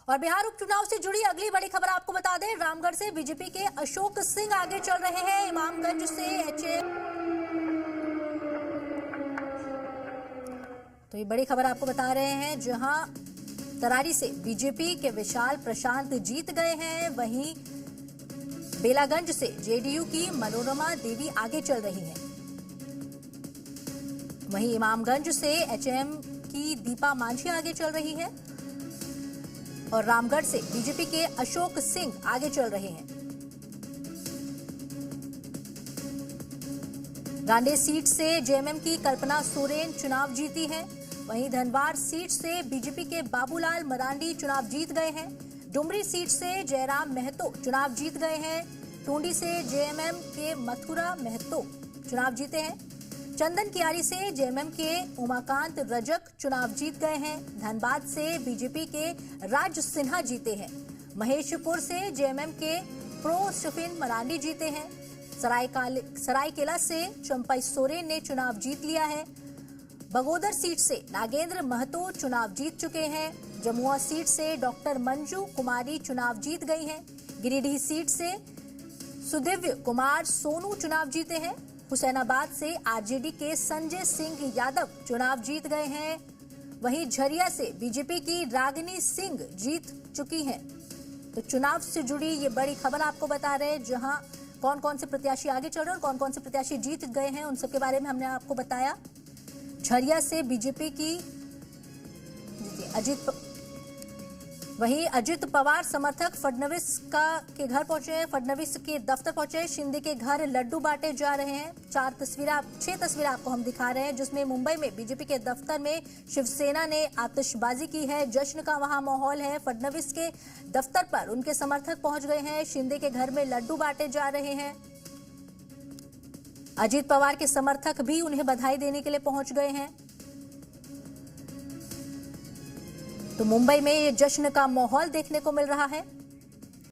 और बिहार उपचुनाव से जुड़ी अगली बड़ी खबर आपको बता दें, रामगढ़ से बीजेपी के अशोक सिंह आगे चल रहे हैं। इमामगंज से तो ये बड़ी खबर आपको बता रहे हैं, जहां तरारी से बीजेपी के विशाल प्रशांत जीत गए हैं, वहीं बेलागंज से जेडीयू की मनोरमा देवी आगे चल रही हैं। वहीं इमामगंज से एचएम की दीपा मांझी आगे चल रही है और रामगढ़ से बीजेपी के अशोक सिंह आगे चल रहे हैं। गांडे सीट से जेएमएम की कल्पना सोरेन चुनाव जीती है। वहीं धनबाद सीट से बीजेपी के बाबूलाल मरांडी चुनाव जीत गए हैं। डुमरी सीट से जयराम महतो चुनाव जीत गए हैं। टूंडी से जेएमएम के मथुरा महतो चुनाव जीते हैं। चंदन कियारी से जेएमएम के उमाकांत रजक चुनाव जीत गए हैं। धनबाद से बीजेपी के राज सिन्हा जीते हैं। महेशपुर से जेएमएम के प्रो शफिन मरांडी जीते हैं। सरायकेला से चंपई सोरेन ने चुनाव जीत लिया है। बगोदर सीट से नागेंद्र महतो चुनाव जीत चुके हैं। जमुआ सीट से डॉक्टर मंजू कुमारी चुनाव जीत गई हैं। गिरिडीह सीट से सुदिव्य कुमार सोनू चुनाव जीते हैं। हुसैनाबाद से आरजेडी के संजय सिंह यादव चुनाव जीत गए हैं। वहीं झरिया से बीजेपी की रागिनी सिंह जीत चुकी हैं। तो चुनाव से जुड़ी ये बड़ी खबर आपको बता रहे हैं, जहां कौन कौन से प्रत्याशी आगे चल रहे हैं और कौन कौन से प्रत्याशी जीत गए हैं, उन सबके बारे में हमने आपको बताया। झरिया से बीजेपी की वहीं अजित पवार समर्थक फडणवीस के घर पहुंचे, फडणवीस के दफ्तर पहुंचे। शिंदे के घर लड्डू बांटे जा रहे हैं। 6 तस्वीरें आपको हम दिखा रहे हैं, जिसमें मुंबई में बीजेपी के दफ्तर में शिवसेना ने आतिशबाजी की है। जश्न का वहां माहौल है। फडणवीस के दफ्तर पर उनके समर्थक पहुंच गए हैं। शिंदे के घर में लड्डू बांटे जा रहे हैं। अजित पवार के समर्थक भी उन्हें बधाई देने के लिए पहुंच गए हैं। तो मुंबई में ये जश्न का माहौल देखने को मिल रहा है।